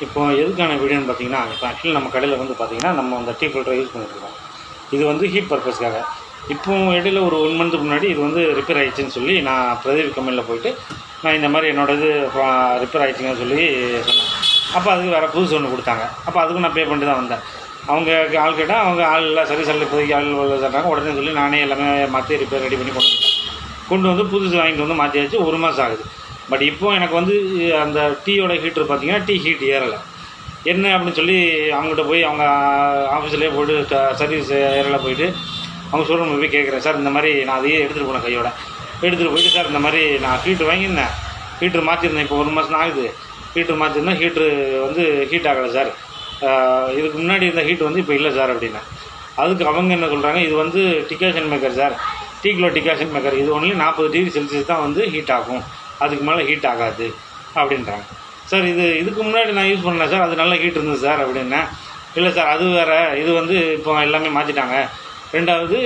இப்போ எதுக்கான வீடியோன்னு பார்த்தீங்கன்னா, இப்போ ஆக்சுவலி நம்ம கடையில் வந்து பார்த்தீங்கன்னா, நம்ம அந்த டீ ஃபில்டரை யூஸ் பண்ணிட்டுருக்கோம். இது வந்து ஹீட் பர்பஸ்க்காக. இப்போ இடையில ஒரு 1 மந்த்துக்கு முன்னாடி இது வந்து ரிப்பேர் ஆகிடுச்சின்னு சொல்லி நான் பிரதீப் கம்பெனியில் போயிட்டு நான் இந்த மாதிரி என்னோட இது ரிப்பேர் ஆகிடுச்சிங்கன்னு சொல்லி சொன்னேன். அப்போ அதுக்கு வேறு புதுசு ஒன்று கொடுத்தாங்க. அப்போ அதுக்கும் நான் பே பண்ணிட்டு தான் வந்தேன். அவங்க ஆள் கேட்டால் அவங்க ஆள் இல்லை, சரி சரி இப்போதைக்கு ஆள் இல்லை சொல்கிறாங்க. உடனே சொல்லி நானே எல்லாமே மாற்றி ரிப்பேர் ரெடி பண்ணி கொண்டு வந்து புதுசு வாங்கிட்டு வந்து மாற்றியாச்சு. 1 மாதம் ஆகுது. பட் இப்போ எனக்கு வந்து அந்த டீயோட ஹீட்ரு பார்த்தீங்கன்னா டீ ஹீட் ஏறலை. என்ன அப்படின்னு சொல்லி அவங்ககிட்ட போய் அவங்க ஆஃபீஸ்லேயே போய்ட்டு சர்வீஸ் ஏரியாவில் போயிட்டு அவங்க ஷோரூம் போய் கேட்குறேன். சார் இந்த மாதிரி நான் அதையே எடுத்துகிட்டு போனேன், கையோட எடுத்துகிட்டு போயிட்டு, சார் இந்த மாதிரி நான் ஹீட்ரு வாங்கியிருந்தேன், ஹீட்ரு மாற்றிருந்தேன், இப்போ 1 மாதம் ஆகுது, ஹீட்ரு மாற்றிருந்தேன், ஹீட்ரு வந்து ஹீட் ஆகலை சார், இதுக்கு முன்னாடி இருந்த ஹீட் வந்து இப்போ இல்லை சார் அப்படின்னா. அதுக்கு அவங்க என்ன சொல்கிறாங்க, இது வந்து டிகாஷன் மேக்கர் சார், டீக்குள்ள டிகாஷன் மேக்கர், இது ஒன்லி 40 டிகிரி செல்சியஸ் தான் வந்து ஹீட் ஆகும், அதுக்கு மேலே ஹீட் ஆகாது அப்படின்றாங்க. சார் இதுக்கு முன்னாடி நான் யூஸ் பண்ணேன் சார், அது நல்ல ஹீட் இருந்தது சார் அப்படின்னா. இல்லை சார் அது வேறு, இது வந்து இப்போ எல்லாமே மாற்றிட்டாங்க, ரெண்டாவது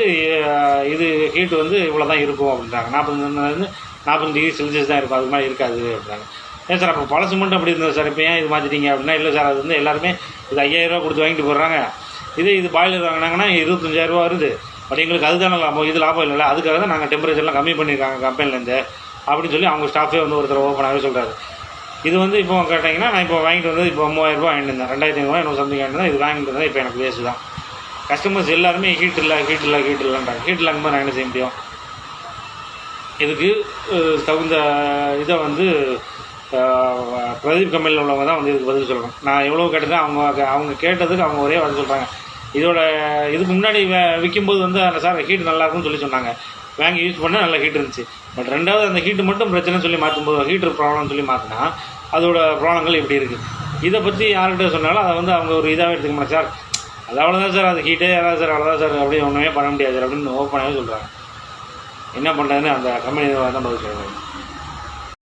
இது ஹீட்டு வந்து இவ்வளோ தான் இருக்கும் அப்படின்றாங்க. 40 டிகிரி செல்சியஸ் தான் இருக்கும், அது மாதிரி இருக்காது அப்படின்றாங்க. ஏன் சார் அப்போ பழசு மட்டும் அப்படி இருந்தது சார், இப்போ ஏன் இது மாற்றிட்டீங்க அப்படின்னா. இல்லை சார் அது வந்து எல்லாருமே இது 5000 ரூபா கொடுத்து வாங்கிட்டு போடுறாங்க, இது பாய்லர் வாங்கினாங்கன்னா 25,000 ரூபா வருது, பட் எங்களுக்கு அதுதானே லாபம், இது லாபம் இல்லைல்ல, அதுக்காக தான் நாங்கள் டெம்பரேச்சர்லாம் கம்மி பண்ணியிருக்காங்க கம்பெனிலேருந்து அப்படின்னு சொல்லி அவங்க ஸ்டாஃபே வந்து ஒருத்தர் ஓப்பனாகவே சொல்கிறாரு. இது வந்து இப்போ கேட்டிங்கன்னா நான் இப்போ வாங்கிட்டு வந்தது இப்போ 3000 ரூபா வாங்கிட்டு இருந்தேன், 2500 என்ன சம்திங் வாங்கிட்டு இருந்தேன், இது வாங்கிட்டு இருந்தேன். இப்போ எனக்கு வேஸ்ட்டு தான். கஸ்டமர்ஸ் எல்லாருமே ஹீட் இல்லைன்றாங்க. ஹீட் இல்லாமல் நான் என்ன செய்ய முடியும்? இதுக்கு தகுந்த இதை வந்து பிரதீப் கம்பெனியில் உள்ளவங்க தான் வந்து இதுக்கு பதில் சொல்லணும். நான் எவ்வளோ கேட்டேன், அவங்க கேட்டதுக்கு அவங்க ஒரே பதில் சொல்கிறாங்க. இதுக்கு முன்னாடி விற்கும்போது வந்து அந்த சார் ஹீட் நல்லாயிருக்குன்னு சொல்லி சொன்னாங்க, வாங்கி யூஸ் பண்ணால் நல்ல ஹீட் இருந்துச்சு. பட் ரெண்டாவது அந்த ஹீட்டு மட்டும் பிரச்சனைன்னு சொல்லி மாற்றும்போது, ஹீட்டர் ப்ராப்ளம்னு சொல்லி மாற்றினா அதோட ப்ராப்ளங்கள் இப்படி இருக்குது. இதை பற்றி யார்கிட்ட சொன்னாலும் அதை வந்து அவங்க ஒரு இதாகவே எடுத்துக்க மாட்டேன். சார் அது அவ்வளோதான் சார், அது ஹீட்டே ஏதாவது சார், அவ்வளோதான் சார், அப்படி ஒன்றுமே பண்ண முடியாது சார் அப்படின்னு ஓப்பனாகவே சொல்கிறாங்க. என்ன பண்ணுறதுன்னு அந்த கம்பெனி தான் பதில் சொல்கிறாங்க.